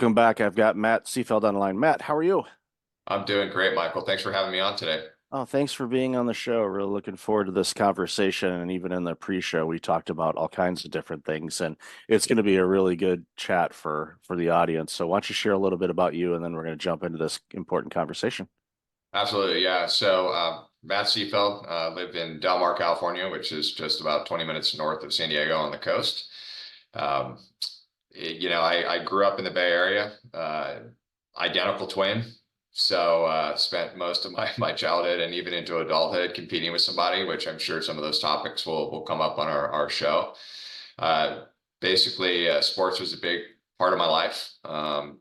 Welcome back. I've got Matt Seefeld on the line. Matt, how are you? I'm doing great, Michael. Thanks for having me on today. Oh, thanks for being on the show. Really looking forward to this conversation. And even in the pre-show, we talked about all kinds of different things, and it's going to be a really good chat for the audience. So why don't you share a little bit about you, and then we're going to jump into this important conversation. Absolutely, yeah. Matt Seefeld, live in Del Mar, California, which is just about 20 minutes north of San Diego on the coast. Um, I grew up in the Bay Area, identical twin. Spent most of my childhood and even into adulthood competing with somebody, which I'm sure some of those topics will come up on our show. Uh, Sports was a big part of my life.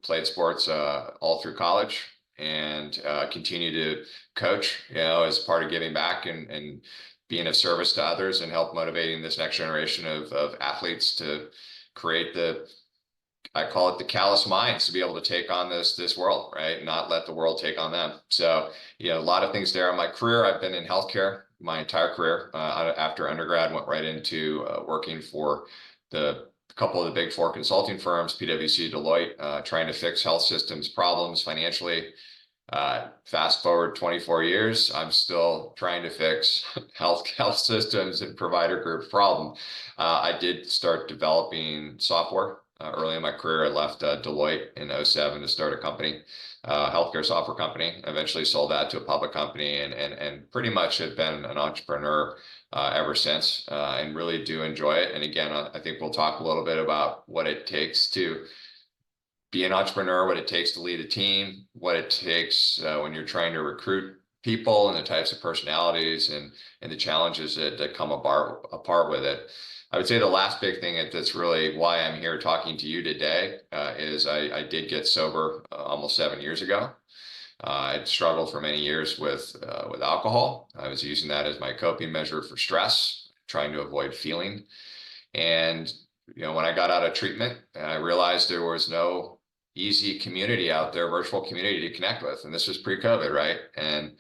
Played sports all through college and continue to coach, as part of giving back and being of service to others and help motivating this next generation of athletes to create I call it the callous minds to be able to take on this world, right? Not let the world take on them. A lot of things there. In my career, I've been in healthcare my entire career. After undergrad, went right into working for the couple of the big four consulting firms, PwC, Deloitte, trying to fix health systems problems financially. Fast forward 24 years, I'm still trying to fix health systems and provider group problem. I did start developing software early in my career. I left Deloitte in '07 to start a company, healthcare software company. Eventually sold that to a public company and pretty much have been an entrepreneur ever since, and really do enjoy it. And again, I think we'll talk a little bit about what it takes to be an entrepreneur, what it takes to lead a team, what it takes when you're trying to recruit people and the types of personalities and the challenges that come apart with it. I would say the last big thing that's really why I'm here talking to you today is I did get sober almost 7 years ago. I'd struggled for many years with alcohol. I was using that as my coping measure for stress, trying to avoid feeling. And when I got out of treatment, I realized there was no easy community out there, virtual community to connect with. And this was pre-COVID, right? And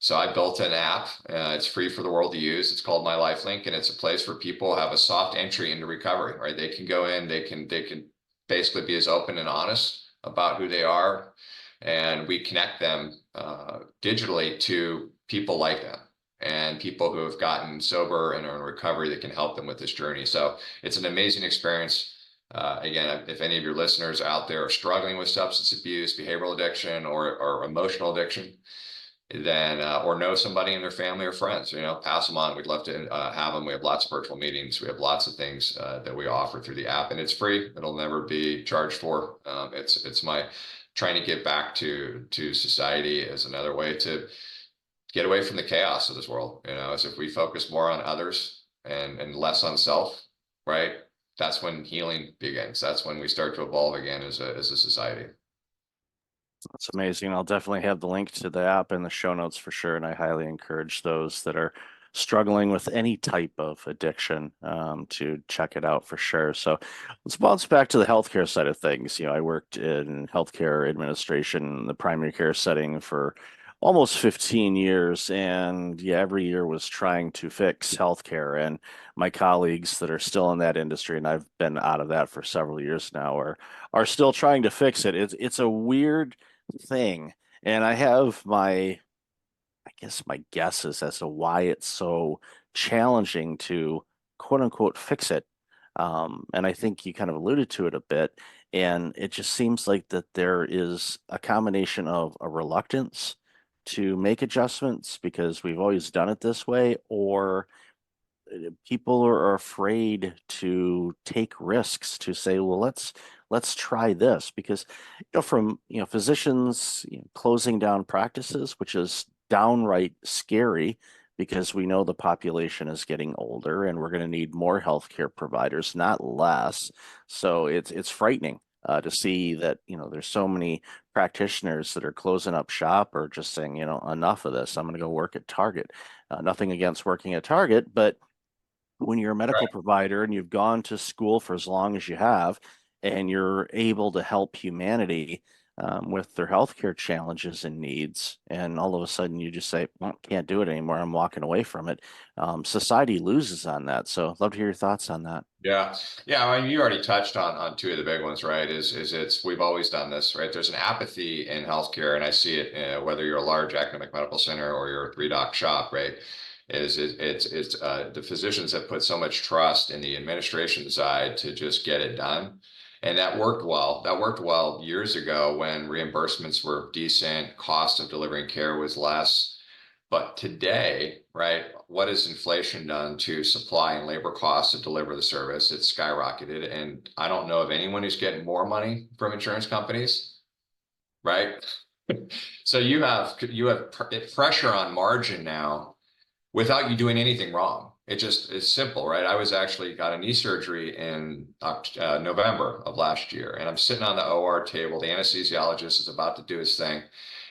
so I built an app. It's free for the world to use. It's called My Life Link, and it's a place where people have a soft entry into recovery, right? They can go in, they can basically be as open and honest about who they are, and we connect them digitally to people like them and people who have gotten sober and are in recovery that can help them with this journey. So it's an amazing experience. Again, if any of your listeners out there are struggling with substance abuse, behavioral addiction, or emotional addiction, then or know somebody in their family or friends, pass them on. We'd love to have them. We have lots of virtual meetings. We have lots of things that we offer through the app, and it's free. It'll never be charged for. It's my trying to get back to society as another way to get away from the chaos of this world. As if we focus more on others and less on self, right? That's when healing begins. That's when we start to evolve again as a society. That's amazing. I'll definitely have the link to the app in the show notes for sure, and I highly encourage those that are struggling with any type of addiction to check it out for sure. So let's bounce back to the healthcare side of things. I worked in healthcare administration, the primary care setting for almost 15 years, and yeah, every year was trying to fix healthcare. And my colleagues that are still in that industry, and I've been out of that for several years now, are still trying to fix it. It's a weird thing. And I have I guess my guesses as to why it's so challenging to quote unquote fix it. And I think you kind of alluded to it a bit. And it just seems like that there is a combination of a reluctance to make adjustments because we've always done it this way, or people are afraid to take risks to say, well, let's try this because from physicians closing down practices, which is downright scary because we know the population is getting older and we're going to need more healthcare providers, not less. So it's frightening to see that there's so many practitioners that are closing up shop or just saying enough of this. I'm going to go work at Target. Nothing against working at Target, but when you're a medical Right. provider and you've gone to school for as long as you have, and you're able to help humanity with their healthcare challenges and needs, and all of a sudden you just say, well, can't do it anymore. I'm walking away from it. Society loses on that. So I'd love to hear your thoughts on that. Yeah. Yeah. I mean, you already touched on two of the big ones, right? It's we've always done this, right? There's an apathy in healthcare, and I see it whether you're a large academic medical center or you're a three doc shop, right? It's the physicians have put so much trust in the administration side to just get it done. And that worked well. That worked well years ago when reimbursements were decent, cost of delivering care was less. But today, right, what has inflation done to supply and labor costs to deliver the service? It's skyrocketed. And I don't know of anyone who's getting more money from insurance companies, right? So you have pressure on margin now without you doing anything wrong. It just is simple, right? I was actually got a knee surgery in November of last year, and I'm sitting on the OR table. The anesthesiologist is about to do his thing.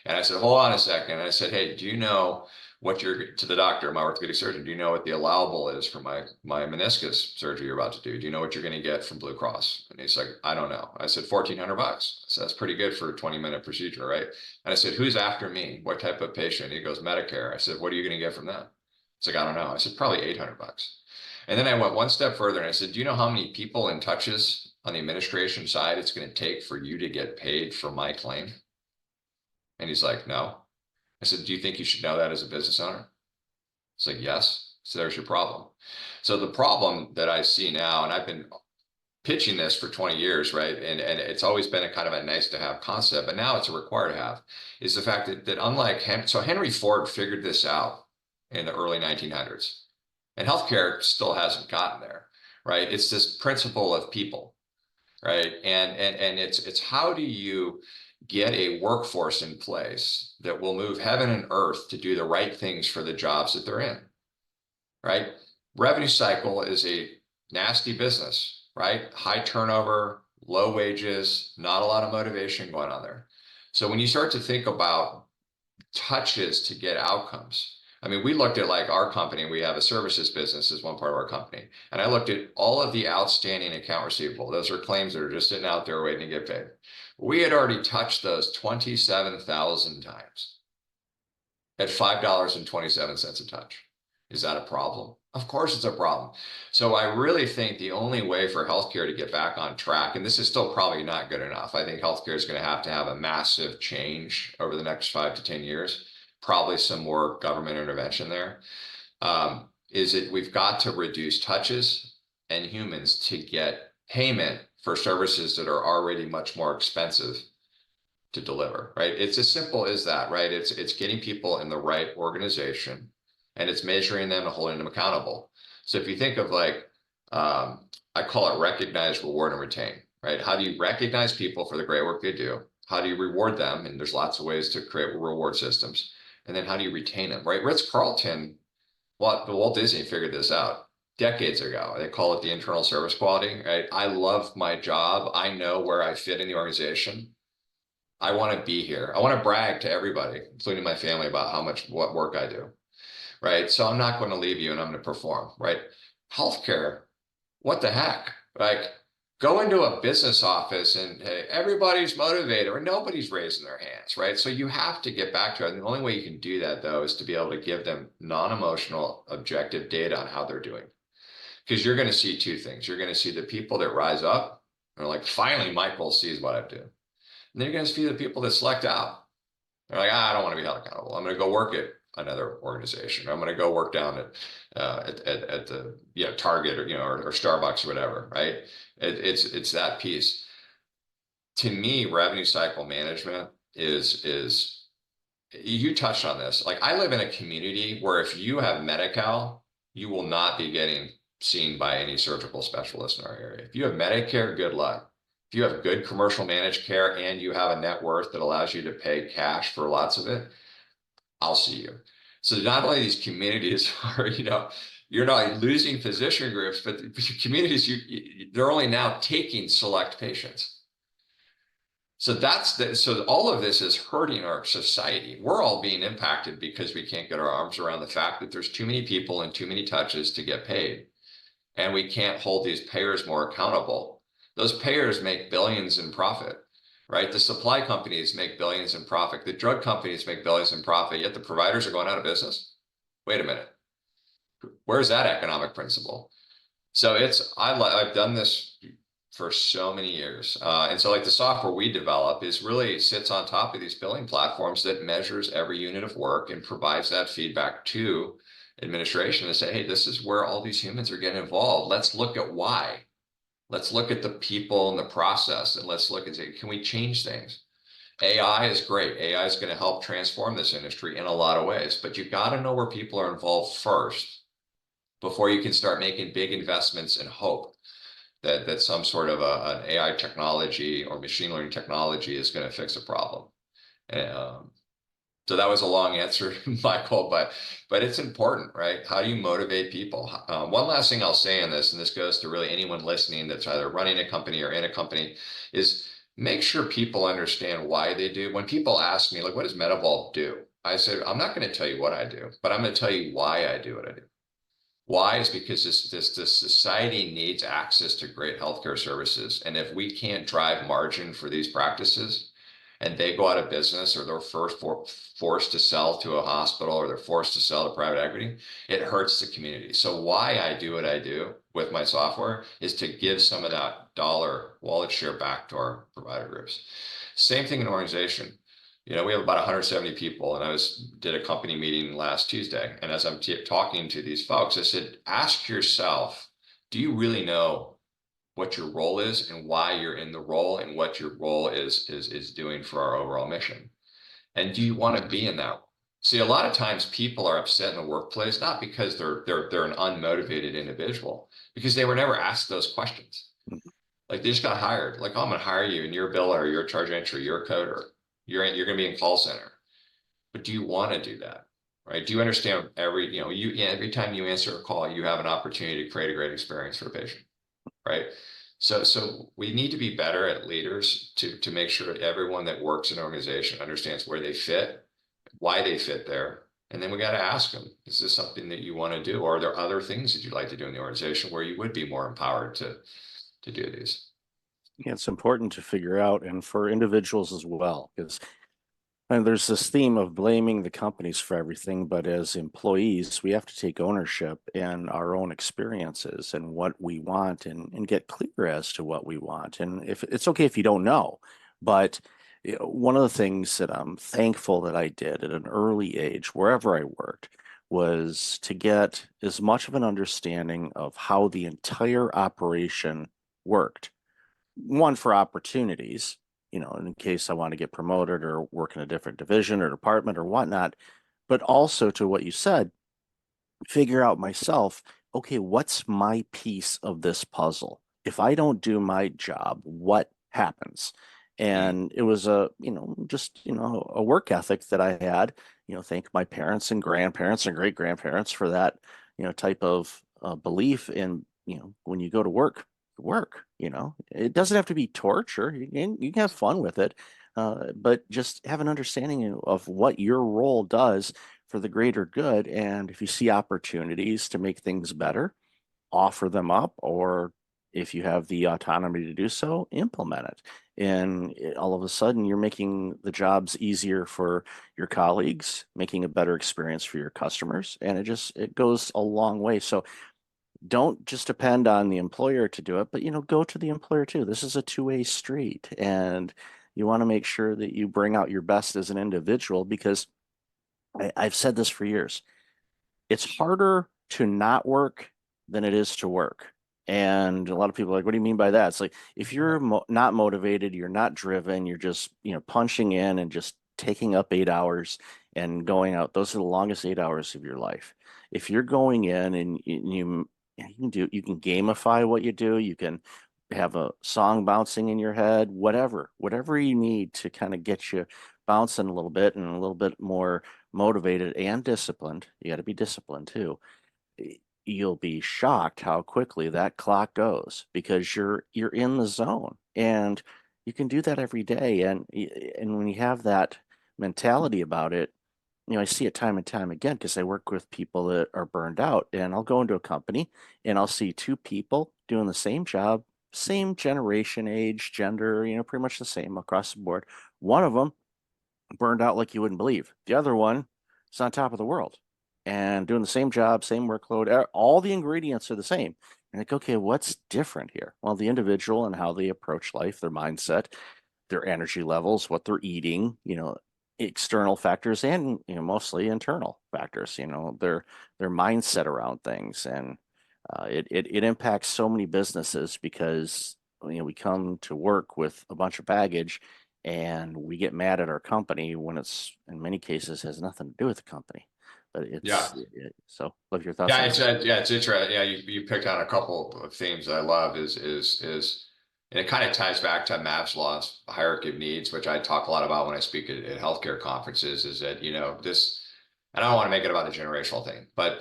And I said, hold on a second. And I said, hey, do you know what you're to the doctor, my orthopedic surgeon, do you know what the allowable is for my meniscus surgery you're about to do? Do you know what you're going to get from Blue Cross? And he's like, I don't know. I said, $1,400. I said, that's pretty good for a 20-minute procedure, right? And I said, who's after me? What type of patient? He goes, Medicare. I said, what are you going to get from that? It's like, I don't know. I said, probably $800. And then I went one step further and I said, do you know how many people and touches on the administration side it's going to take for you to get paid for my claim? And he's like, no. I said, do you think you should know that as a business owner? It's like, yes. So there's your problem. So the problem that I see now, and I've been pitching this for 20 years, right? And it's always been a kind of a nice to have concept, but now it's a required to have, is the fact that unlike so Henry Ford figured this out in the early 1900s, and healthcare still hasn't gotten there, right? It's this principle of people, right? And it's how do you get a workforce in place that will move heaven and earth to do the right things for the jobs that they're in, right? Revenue cycle is a nasty business, right? High turnover, low wages, not a lot of motivation going on there. So when you start to think about touches to get outcomes, I mean, we looked at like our company, we have a services business as one part of our company. And I looked at all of the outstanding account receivable. Those are claims that are just sitting out there waiting to get paid. We had already touched those 27,000 times at $5.27 a touch. Is that a problem? Of course it's a problem. So I really think the only way for healthcare to get back on track, and this is still probably not good enough. I think healthcare is going to have a massive change over the next 5 to 10 years, probably some more government intervention there. Is it we've got to reduce touches and humans to get payment for services that are already much more expensive to deliver, right? It's as simple as that, right? It's getting people in the right organization and it's measuring them and holding them accountable. So if you think of like, I call it recognize, reward, and retain, right? How do you recognize people for the great work they do? How do you reward them? And there's lots of ways to create reward systems. And then how do you retain them, right? Ritz-Carlton, Walt Disney figured this out decades ago. They call it the internal service quality, right? I love my job. I know where I fit in the organization. I want to be here. I want to brag to everybody, including my family, about what work I do, right? So I'm not going to leave you and I'm going to perform, right? Healthcare, what the heck? Like, go into a business office and hey, everybody's motivated or nobody's raising their hands, right? So you have to get back to it. And the only way you can do that, though, is to be able to give them non-emotional, objective data on how they're doing. Because you're going to see two things. You're going to see the people that rise up and are like, finally, Michael sees what I do. And then you're going to see the people that select out. They're like, I don't want to be held accountable. I'm going to go work at another organization. I'm going to go work down at the Target or Starbucks or whatever. Right? It's that piece. To me, revenue cycle management is you touched on this. Like I live in a community where if you have Medi-Cal, you will not be getting seen by any surgical specialist in our area. If you have Medicare, good luck. If you have good commercial managed care and you have a net worth that allows you to pay cash for lots of it, I'll see you. So not only these communities are, you're not losing physician groups, but the communities, they're only now taking select patients. So so all of this is hurting our society. We're all being impacted because we can't get our arms around the fact that there's too many people and too many touches to get paid. And we can't hold these payers more accountable. Those payers make billions in profit, right? The supply companies make billions in profit. The drug companies make billions in profit, yet the providers are going out of business. Wait a minute. Where's that economic principle? So I've done this for so many years. And so like the software we develop is really sits on top of these billing platforms that measures every unit of work and provides that feedback to administration and say, hey, this is where all these humans are getting involved. Let's look at why. Let's look at the people and the process and let's look and say, can we change things? AI is great. AI is going to help transform this industry in a lot of ways, but you got to know where people are involved first before you can start making big investments and hope that some sort of an AI technology or machine learning technology is going to fix a problem. And, so that was a long answer, Michael, but it's important, right? How do you motivate people? One last thing I'll say in this, and this goes to really anyone listening that's either running a company or in a company, is make sure people understand why they do. When people ask me, like, what does MedEvolve do? I say, I'm not going to tell you what I do, but I'm going to tell you why I do what I do. Why is because this society needs access to great healthcare services. And if we can't drive margin for these practices and they go out of business or they're forced to sell to a hospital or they're forced to sell to private equity, it hurts the community. So why I do what I do with my software is to give some of that dollar wallet share back to our provider groups. Same thing in organization. We have about 170 people, and did a company meeting last Tuesday. And as I'm talking to these folks, I said, ask yourself, do you really know what your role is and why you're in the role and what your role is doing for our overall mission? And do you want to be in that? See, a lot of times people are upset in the workplace, not because they're an unmotivated individual, because they were never asked those questions. Like they just got hired. Like, oh, I'm gonna hire you and you're a biller, or you're a charge entry, you're a coder. You're gonna be in call center. But do you want to do that? Right? Do you understand every time you answer a call, you have an opportunity to create a great experience for a patient, right? So we need to be better at leaders to make sure that everyone that works in an organization understands where they fit, why they fit there. And then we got to ask them, is this something that you want to do? Or are there other things that you'd like to do in the organization where you would be more empowered to do these? Yeah, it's important to figure out, and for individuals as well, because and there's this theme of blaming the companies for everything, but as employees, we have to take ownership in our own experiences and what we want and get clear as to what we want. And if it's okay if you don't know, but one of the things that I'm thankful that I did at an early age, wherever I worked, was to get as much of an understanding of how the entire operation worked. One, for opportunities, in case I want to get promoted or work in a different division or department or whatnot, but also to what you said, figure out myself, okay, what's my piece of this puzzle? If I don't do my job, what happens? Mm. And it was a work ethic that I had, thank my parents and grandparents and great grandparents for that, type of belief in, when you go to work, it doesn't have to be torture. You can have fun with it. But just have an understanding of what your role does for the greater good. And if you see opportunities to make things better, offer them up, or if you have the autonomy to do so, implement it. And all of a sudden, you're making the jobs easier for your colleagues, making a better experience for your customers, and it goes a long way. So don't just depend on the employer to do it, but go to the employer too. This is a two-way street, and you want to make sure that you bring out your best as an individual because I've said this for years. It's harder to not work than it is to work. And a lot of people are like, what do you mean by that? It's like if you're not motivated, you're not driven, you're just, punching in and just taking up 8 hours and going out. Those are the longest 8 hours of your life. If you're going in and you can gamify what you do, you can have a song bouncing in your head, whatever you need to kind of get you bouncing a little bit and a little bit more motivated and disciplined. You got to be disciplined too. You'll be shocked how quickly that clock goes because you're in the zone, and you can do that every day. And when you have that mentality about it, I see it time and time again because I work with people that are burned out, and I'll go into a company and I'll see two people doing the same job, same generation, age, gender, pretty much the same across the board. One of them burned out like you wouldn't believe. The other one is on top of the world and doing the same job, same workload. All the ingredients are the same, And like, okay, what's different here? Well, the individual and how they approach life, their mindset, their energy levels, what they're eating, external factors and mostly internal factors, their mindset around things. And it impacts so many businesses because we come to work with a bunch of baggage and we get mad at our company when it's in many cases has nothing to do with the company. But Yeah. so love your thoughts Yeah, on it's that. it's interesting. Yeah, you picked on a couple of themes that I love and it kind of ties back to Maslow's hierarchy of needs, which I talk a lot about when I speak at healthcare conferences, is that, this, and I don't want to make it about a generational thing, but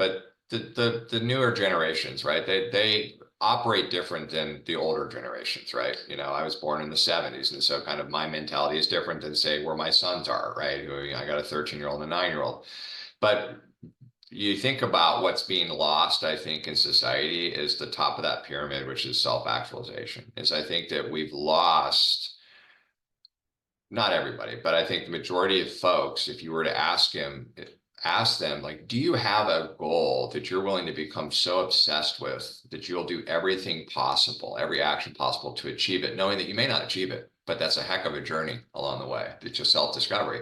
the newer generations, right? They operate different than the older generations, right? I was born in the 70s, and so kind of my mentality is different than say where my sons are, right? I got a 13-year-old and a 9-year-old. But you think about what's being lost, I think, in society is the top of that pyramid, which is self-actualization. Is I think that we've lost, not everybody, but I think the majority of folks, if you were to ask them, like, do you have a goal that you're willing to become so obsessed with that you'll do everything possible, every action possible to achieve it, knowing that you may not achieve it, but that's a heck of a journey along the way. It's just self-discovery.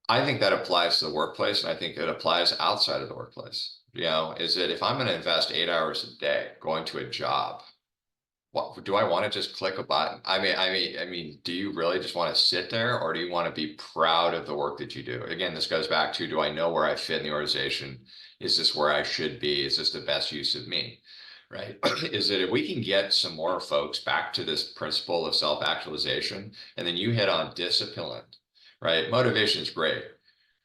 I think that applies to the workplace, and I think it applies outside of the workplace. Is that if I'm going to invest 8 hours a day going to a job, what do I want to just click a button? I mean, do you really just want to sit there, or do you want to be proud of the work that you do? Again, this goes back to, do I know where I fit in the organization? Is this where I should be? Is this the best use of me? Right? Is that if we can get some more folks back to this principle of self-actualization, and then you hit on discipline, right? Motivation is great,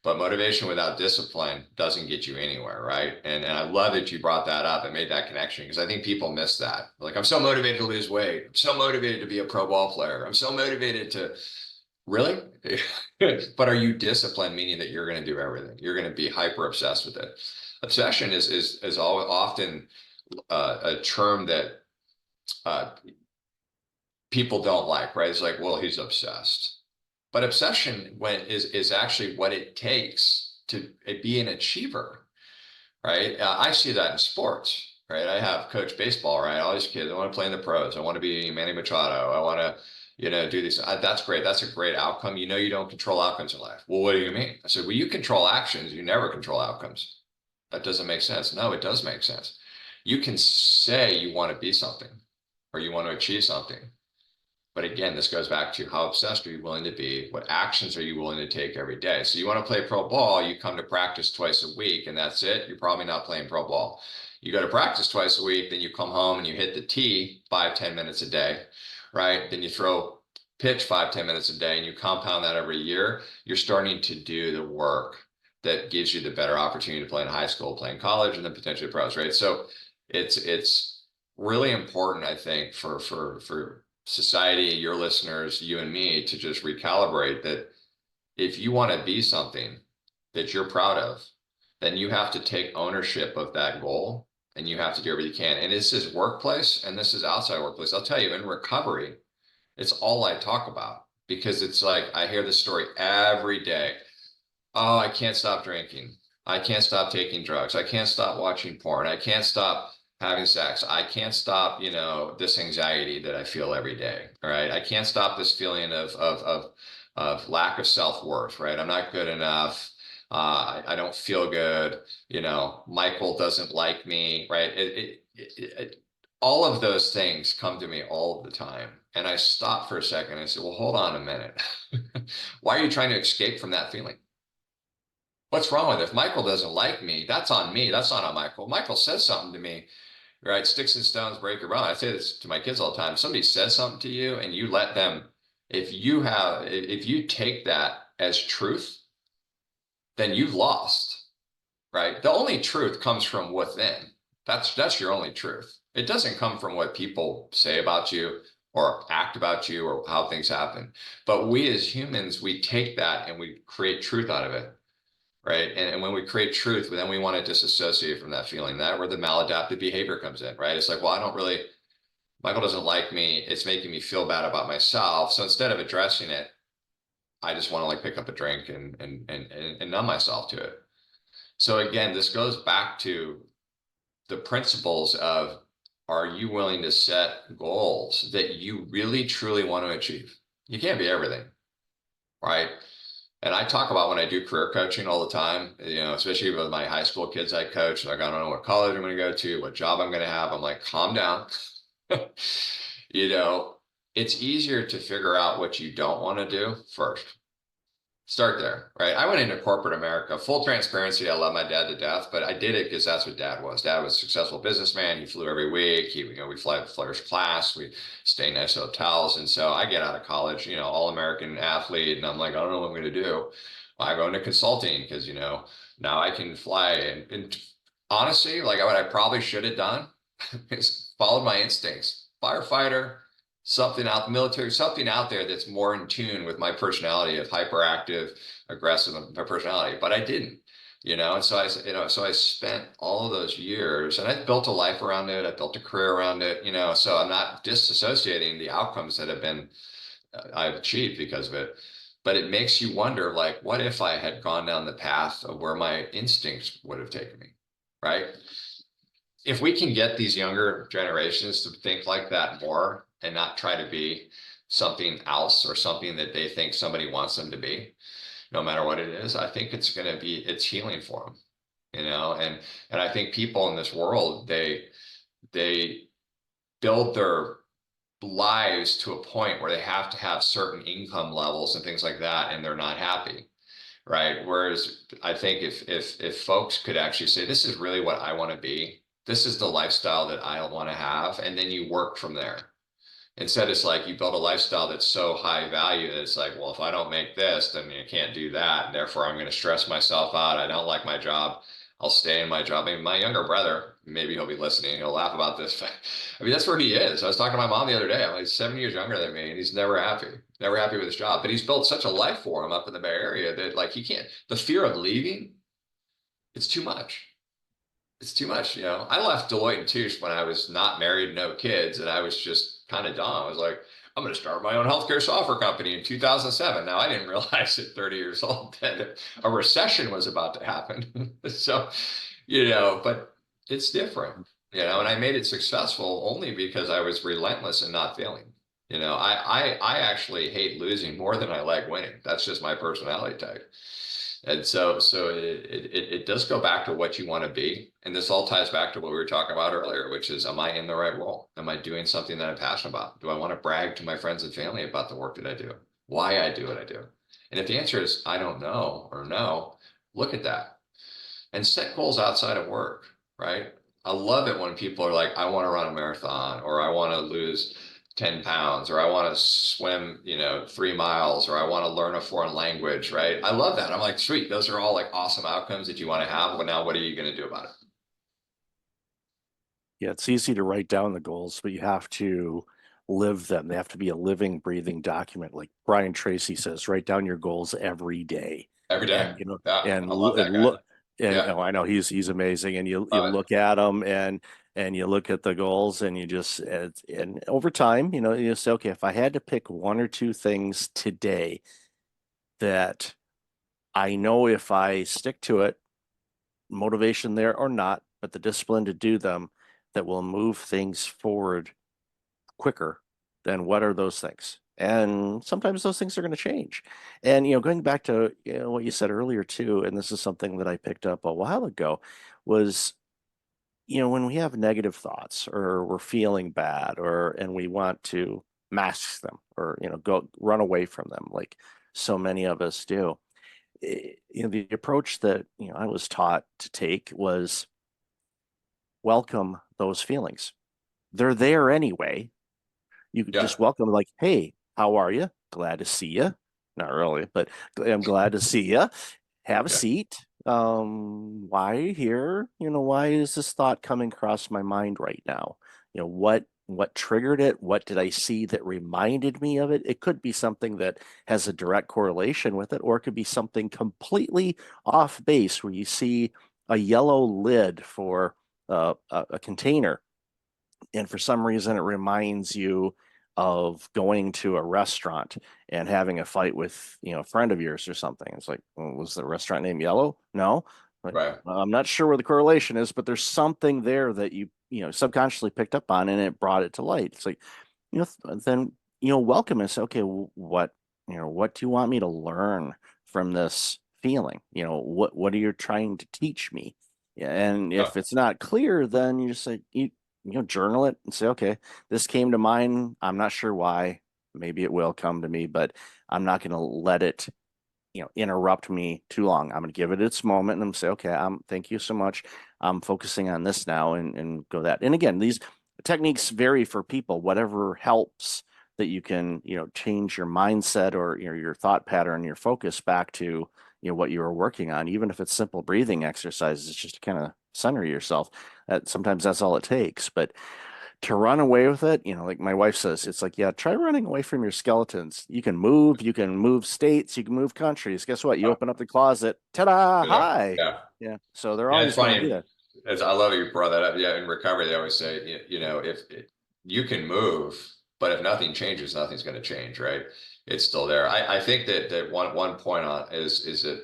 but motivation without discipline doesn't get you anywhere, right? And I love that you brought that up and made that connection, because I think people miss that. Like, I'm so motivated to lose weight. I'm so motivated to be a pro ball player. I'm so motivated to really, but are you disciplined? Meaning that you're going to do everything. You're going to be hyper obsessed with it. Obsession is often a term that uh, people don't like, right? It's like, well, he's obsessed. But obsession is actually what it takes to be an achiever, right? I see that in sports, right? I have coached baseball, right? All these kids, I want to play in the pros. I want to be Manny Machado. I want to, do these. That's great. That's a great outcome. You don't control outcomes in life. Well, what do you mean? I said, well, you control actions. You never control outcomes. That doesn't make sense. No, it does make sense. You can say you want to be something or you want to achieve something. But again, this goes back to how obsessed are you willing to be? What actions are you willing to take every day? So you want to play pro ball, you come to practice twice a week and that's it. You're probably not playing pro ball. You go to practice twice a week, then you come home and you hit the tee 5-10 minutes a day, right? Then you throw pitch 5-10 minutes a day and you compound that every year. You're starting to do the work that gives you the better opportunity to play in high school, play in college, and then potentially pros, right? So it's really important, I think, for society, your listeners, you and me, to just recalibrate that if you want to be something that you're proud of, then you have to take ownership of that goal and you have to do everything you can. And this is workplace and this is outside workplace. I'll tell you, in recovery, it's all I talk about, because it's like I hear this story every day. Oh, I can't stop drinking. I can't stop taking drugs. I can't stop watching porn. I can't stop having sex. I can't stop, this anxiety that I feel every day. All right. I can't stop this feeling of lack of self-worth, right? I'm not good enough. I don't feel good. Michael doesn't like me, right? All of those things come to me all the time. And I stop for a second and say, well, hold on a minute. Why are you trying to escape from that feeling? What's wrong with it? If Michael doesn't like me, that's on me. That's not on Michael. Michael says something to me, right? Sticks and stones break your bone. I say this to my kids all the time. If somebody says something to you and you let them, if you take that as truth, then you've lost, right? The only truth comes from within. That's your only truth. It doesn't come from what people say about you or act about you or how things happen. But we as humans, we take that and we create truth out of it. Right. And when we create truth, then we want to disassociate from that feeling. That where the maladaptive behavior comes in, right? It's like, well, Michael doesn't like me. It's making me feel bad about myself. So instead of addressing it, I just want to like pick up a drink and numb myself to it. So again, this goes back to the principles of, are you willing to set goals that you really truly want to achieve? You can't be everything, right? And I talk about when I do career coaching all the time, especially with my high school kids I coach, like, I don't know what college I'm going to go to, what job I'm going to have. I'm like, calm down. you know, it's easier to figure out what you don't want to do first. Start there, right? I went into corporate America. Full transparency, I love my dad to death, but I did it because that's what dad was. Dad was a successful businessman. He flew every week. We fly first class. We stay in nice hotels. And so I get out of college, all American athlete, and I'm like, I don't know what I'm going to do. Well, I go into consulting because, now I can fly. And honestly, like what I probably should have done is followed my instincts. Firefighter, something out the military, something out there that's more in tune with my personality of hyperactive, aggressive, my personality. But I didn't, and so I spent all of those years, and I built a life around it. I built a career around it, so I'm not disassociating the outcomes that have been I've achieved because of it. But it makes you wonder, like, what if I had gone down the path of where my instincts would have taken me, right? If we can get these younger generations to think like that more and not try to be something else or something that they think somebody wants them to be, no matter what it is, I think it's healing for them, and I think people in this world, they build their lives to a point where they have to have certain income levels and things like that, and they're not happy. Right. Whereas I think if folks could actually say, this is really what I want to be, this is the lifestyle that I want to have, and then you work from there. Instead, it's like you build a lifestyle that's so high value that it's like, well, if I don't make this, then you can't do that. And therefore, I'm going to stress myself out. I don't like my job. I'll stay in my job. I mean, my younger brother, maybe he'll be listening. He'll laugh about this. But I mean, that's where he is. I was talking to my mom the other day. I'm like 7 years younger than me, and he's never happy with his job. But he's built such a life for him up in the Bay Area that, like, he can't. The fear of leaving, it's too much. It's too much. I left Deloitte and Touche when I was not married, no kids, and I was just kind of dumb. I was like, I'm going to start my own healthcare software company in 2007. Now, I didn't realize at 30 years old that a recession was about to happen. So, but it's different, and I made it successful only because I was relentless and not failing. I actually hate losing more than I like winning. That's just my personality type. And so it does go back to what you want to be. And this all ties back to what we were talking about earlier, which is, am I in the right role? Am I doing something that I'm passionate about? Do I want to brag to my friends and family about the work that I do? Why I do what I do? And if the answer is, I don't know, or no, look at that and set goals outside of work, right? I love it when people are like, I want to run a marathon, or I want to lose 10 pounds, or I want to swim, 3 miles, or I want to learn a foreign language, right? I love that. I'm like, sweet, those are all like awesome outcomes that you want to have. But now what are you going to do about it? Yeah, it's easy to write down the goals, but you have to live them. They have to be a living, breathing document. Like Brian Tracy says, write down your goals every day. Every day. And Yeah, I love that guy. look, and Yeah, oh, I know he's amazing. And you love it. look at them, and you look at the goals, and you just and over time, you say, okay, if I had to pick one or two things today that I know if I stick to it, motivation there or not, but the discipline to do them, that will move things forward quicker, then what are those things? And sometimes those things are going to change. And going back to what you said earlier too, and this is something that I picked up a while ago, was when we have negative thoughts or we're feeling bad, or and we want to mask them, or go run away from them like so many of us do. The approach that I was taught to take was welcome those feelings. They're there anyway. You could Yeah, just welcome, like, hey, how are you? Glad to see you. Not really, but I'm glad to see you. Have a yeah. seat. Why are you here? Why is this thought coming across my mind right now? What triggered it? What did I see that reminded me of it? It could be something that has a direct correlation with it, or it could be something completely off base where you see a yellow lid for a container, and for some reason it reminds you of going to a restaurant and having a fight with a friend of yours or something. It's like, well, was the restaurant name Yellow? No. Like, Right. well, I'm not sure where the correlation is, but there's something there that subconsciously picked up on and it brought it to light. It's like, then, welcome and say, okay, what do you want me to learn from this feeling? What are you trying to teach me? Yeah, and Yeah. if it's not clear, then you just say, journal it and say, okay, this came to mind. I'm not sure why. Maybe it will come to me, but I'm not going to let it interrupt me too long. I'm going to give it its moment and say, okay, thank you so much. I'm focusing on this now and go that. And again, these techniques vary for people, whatever helps that you can, change your mindset or, your thought pattern, your focus back to, what you were working on, even if it's simple breathing exercises, just to kind of center yourself. Sometimes that's all it takes. But to run away with it, like my wife says, it's like, yeah, try running away from your skeletons. You can move states, you can move countries. Guess what? You open up the closet, ta-da, Yeah. hi. Yeah. Yeah. So they're Yeah, it's always going to be funny. there. As I love you brought that up. Yeah, in recovery, they always say, if you can move, but if nothing changes, nothing's going to change, right? It's still there. I think that one point on is that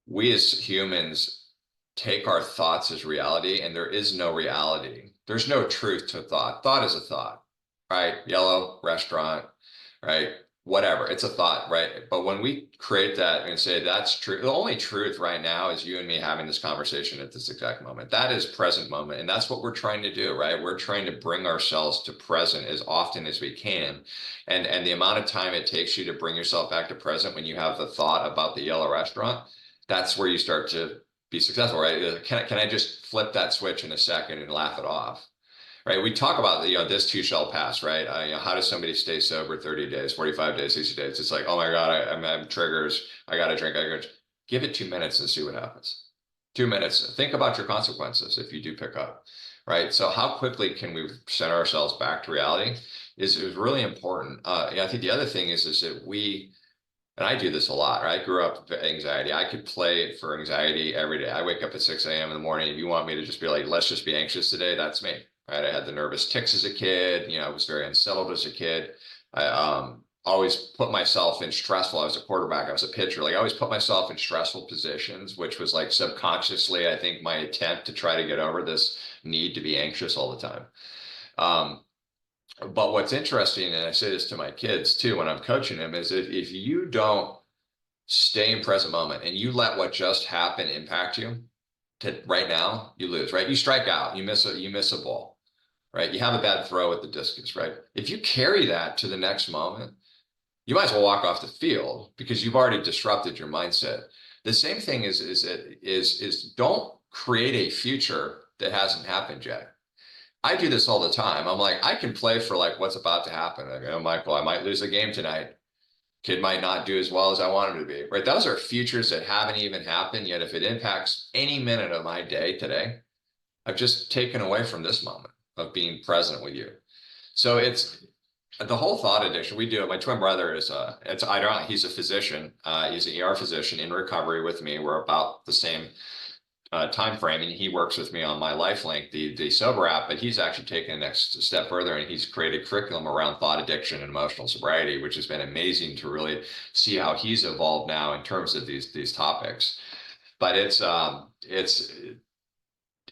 we as humans take our thoughts as reality, and there is no reality. There's no truth to thought. Thought is a thought, right? Yellow restaurant, right? Whatever. It's a thought, right? But when we create that and say that's true, the only truth right now is you and me having this conversation at this exact moment. That is present moment. And that's what we're trying to do, right? We're trying to bring ourselves to present as often as we can. And the amount of time it takes you to bring yourself back to present when you have the thought about the yellow restaurant, that's where you start to be successful, right? Can I just flip that switch in a second and laugh it off? Right. We talk about, this too shall pass, right? How does somebody stay sober 30 days, 45 days, 60 days? It's like, oh my God, I'm having triggers. I got to drink. Give it 2 minutes and see what happens. 2 minutes. Think about your consequences if you do pick up, right? So how quickly can we send ourselves back to reality is really important. I think the other thing is that and I do this a lot, right? I grew up with anxiety. I could play for anxiety every day. I wake up at 6 a.m. in the morning. If you want me to just be like, let's just be anxious today, that's me, right? I had the nervous tics as a kid. I was very unsettled as a kid. I always put myself in stressful. I was a quarterback. I was a pitcher. Like I always put myself in stressful positions, which was like subconsciously, I think, my attempt to try to get over this need to be anxious all the time. Um, but what's interesting, and I say this to my kids too when I'm coaching them, is that if you don't stay in present moment and you let what just happened impact you to right now, you lose, right? You strike out, you miss a ball, right? You have a bad throw at the discus, right? If you carry that to the next moment, you might as well walk off the field because you've already disrupted your mindset. The same thing is don't create a future that hasn't happened yet. I do this all the time. I'm like, I can play for like what's about to happen. I go, Michael, I might lose a game tonight. Kid might not do as well as I want him to be. Right. Those are futures that haven't even happened yet. If it impacts any minute of my day today, I've just taken away from this moment of being present with you. So it's the whole thought addiction. We do it. My twin brother it's ironic. He's a physician. He's an ER physician in recovery with me. We're about the same time frame, and he works with me on my LifeLink, the sober app. But he's actually taken the next step further, and he's created curriculum around thought addiction and emotional sobriety, which has been amazing to really see how he's evolved now in terms of these topics. But it's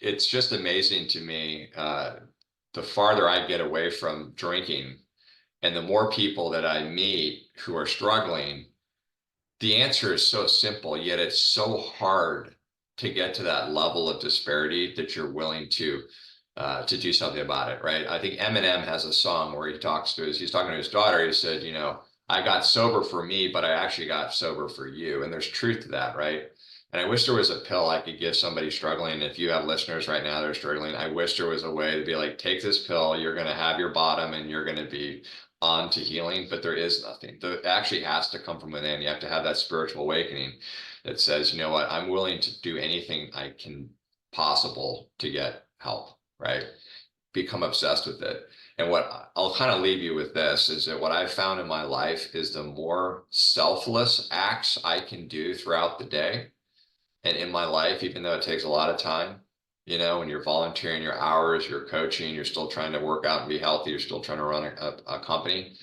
just amazing to me. The farther I get away from drinking, and the more people that I meet who are struggling, the answer is so simple, yet it's so hard to get to that level of disparity that you're willing to do something about it, right? I think Eminem has a song where he's talking to his daughter. He said, I got sober for me, but I actually got sober for you. And there's truth to that, right? And I wish there was a pill I could give somebody struggling. If you have listeners right now that are struggling, I wish there was a way to be like, take this pill, you're going to have your bottom and you're going to be on to healing, but there is nothing. It actually has to come from within. You have to have that spiritual awakening that says, you know what, I'm willing to do anything I can possible to get help, right? Become obsessed with it. And what I'll kind of leave you with this is that what I've found in my life is the more selfless acts I can do throughout the day and in my life, even though it takes a lot of time, when you're volunteering your hours, you're coaching, you're still trying to work out and be healthy, you're still trying to run a company.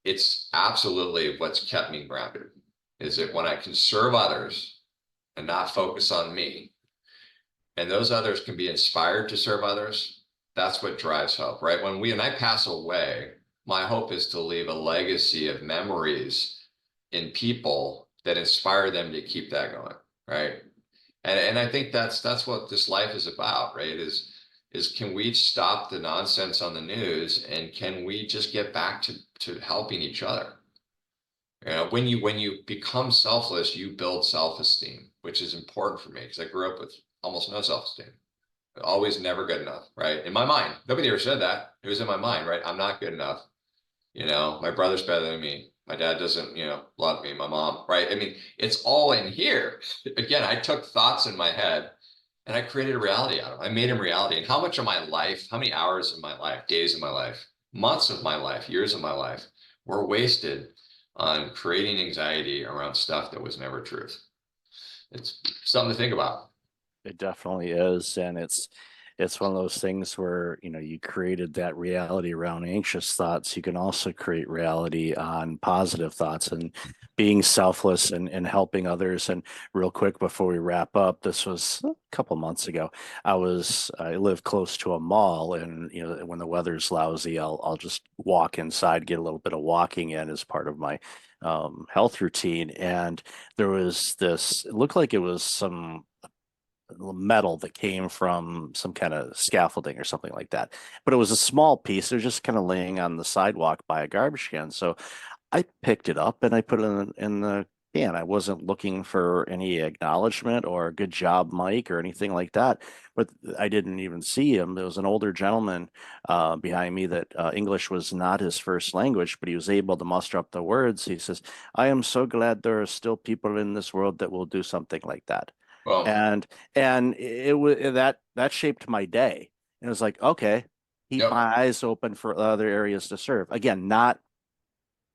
It's absolutely what's kept me grounded is that when I can serve others and not focus on me, and those others can be inspired to serve others, that's what drives hope, right? When I pass away, my hope is to leave a legacy of memories in people that inspire them to keep that going, right? And I think that's what this life is about, right? Is can we stop the nonsense on the news, and can we just get back to helping each other? You know, when you become selfless, you build self-esteem, which is important for me because I grew up with almost no self-esteem. Always never good enough, right? In my mind. Nobody ever said that. It was in my mind, right? I'm not good enough. You know, my brother's better than me. My dad doesn't, love me. My mom, right? I mean, it's all in here. Again, I took thoughts in my head and I created a reality out of them. I made them reality. And how much of my life, how many hours of my life, days of my life, months of my life, years of my life were wasted on creating anxiety around stuff that was never truth. It's something to think about. It definitely is. And it's one of those things where, you created that reality around anxious thoughts. You can also create reality on positive thoughts and being selfless and helping others. And real quick before we wrap up, this was a couple months ago. I live close to a mall, and when the weather's lousy, I'll just walk inside, get a little bit of walking in as part of my health routine. And there was this, it looked like it was some metal that came from some kind of scaffolding or something like that. But it was a small piece. They're just kind of laying on the sidewalk by a garbage can. So I picked it up and I put it in the can. I wasn't looking for any acknowledgement or good job, Mike, or anything like that. But I didn't even see him. There was an older gentleman behind me that English was not his first language, but he was able to muster up the words. He says, "I am so glad there are still people in this world that will do something like that." Well, and and it was that shaped my day. And it was like, okay, keep yep, my eyes open for other areas to serve. Again, not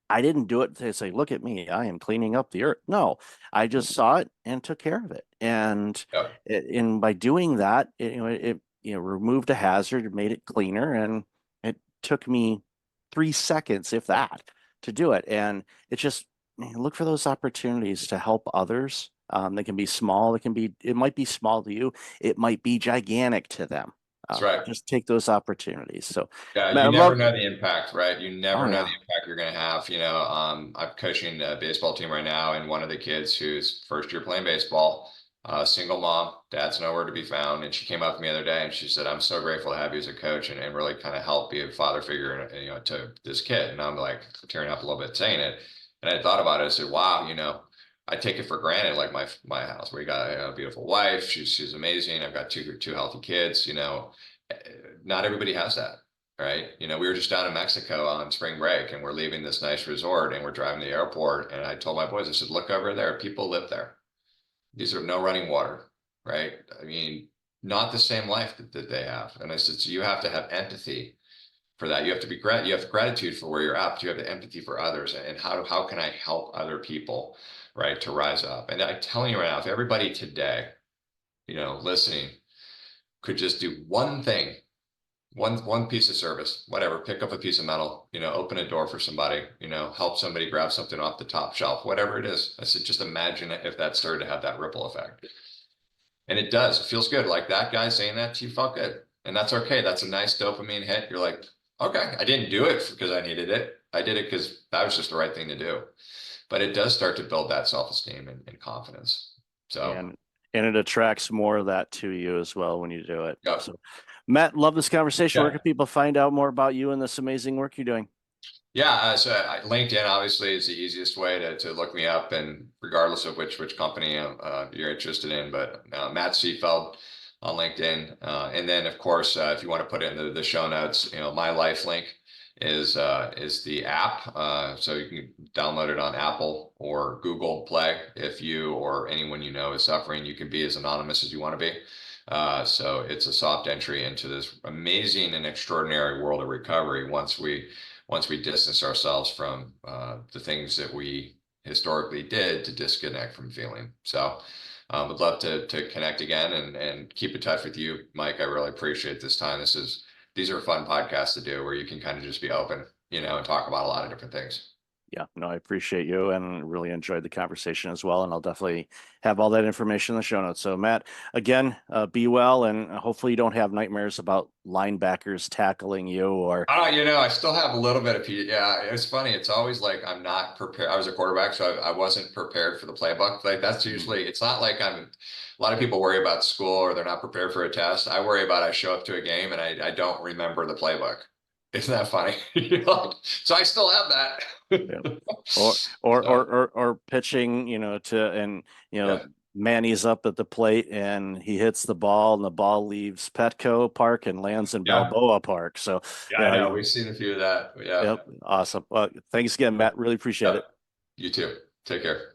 I didn't do it to say, look at me, I am cleaning up the earth. No, I just saw it and took care of it. yep, And by doing that, it removed a hazard, it made it cleaner, and it took me 3 seconds, if that, to do it. And it just look for those opportunities to help others. They can be small. It might be small to you. It might be gigantic to them. that's right. Just take those opportunities. So, Yeah, man, you I never love. know the impact, right? You Oh never know the yeah. impact you're going to have. I'm coaching a baseball team right now, and one of the kids who's first year playing baseball, single mom, dad's nowhere to be found, and she came up to me the other day and she said, "I'm so grateful to have you as a coach and really kind of help be a father figure, to this kid." And I'm like tearing up a little bit saying it, and I thought about it. I said, "Wow, I take it for granted, like my house. We got a beautiful wife. She's amazing. I've got two healthy kids. Not everybody has that." Right. We were just down in Mexico on spring break and we're leaving this nice resort and we're driving to the airport. And I told my boys, I said, look over there. People live there. These are no running water. Right. I mean, not the same life that they have. And I said, so you have to have empathy for that. You have gratitude for where you're at, but you have the empathy for others. And how can I help other people, right, to rise up? And I'm telling you right now, if everybody today, listening could just do one thing, one piece of service, whatever, pick up a piece of metal, open a door for somebody, help somebody grab something off the top shelf, whatever it is. I said, just imagine it if that started to have that ripple effect. And it does. It feels good. Like that guy saying that to you felt good. And that's okay. That's a nice dopamine hit. You're like, okay, I didn't do it because I needed it. I did it because that was just the right thing to do. But it does start to build that self-esteem and confidence. So, and and it attracts more of that to you as well when you do it. yeah. So, Matt, love this conversation. Where Yeah. can people find out more about you and this amazing work you're doing? Yeah, LinkedIn obviously is the easiest way to look me up, and regardless of which company you're interested in. But Matt Seefeld on LinkedIn, and then of course, if you want to put it in the show notes, my life link is the app, so you can download it on Apple or Google Play. If you or anyone is suffering, you can be as anonymous as you want to be. So it's a soft entry into this amazing and extraordinary world of recovery once we distance ourselves from the things that we historically did to disconnect from feeling. So would love to connect again and keep in touch with you, Mike. I really appreciate this time. These are fun podcasts to do where you can kind of just be open, and talk about a lot of different things. Yeah, no, I appreciate you and really enjoyed the conversation as well. And I'll definitely have all that information in the show notes. So, Matt, again, be well, and hopefully you don't have nightmares about linebackers tackling you or. I still have a little bit of, yeah, it's funny. It's always like I'm not prepared. I was a quarterback, so I wasn't prepared for the playbook. Like that's Mhm. usually, it's not like a lot of people worry about school or they're not prepared for a test. I worry about I show up to a game and I don't remember the playbook. Isn't that funny? So I still have Yeah. that. Or So, or pitching, to and you know yeah. Manny's up at the plate and he hits the ball and the ball leaves Petco Park and lands in Yeah. Balboa Park. So, Yeah, I know. We've seen a few of that. Yeah. yep, awesome. Well, thanks again, Matt. Really appreciate Yeah. it. You too. Take care.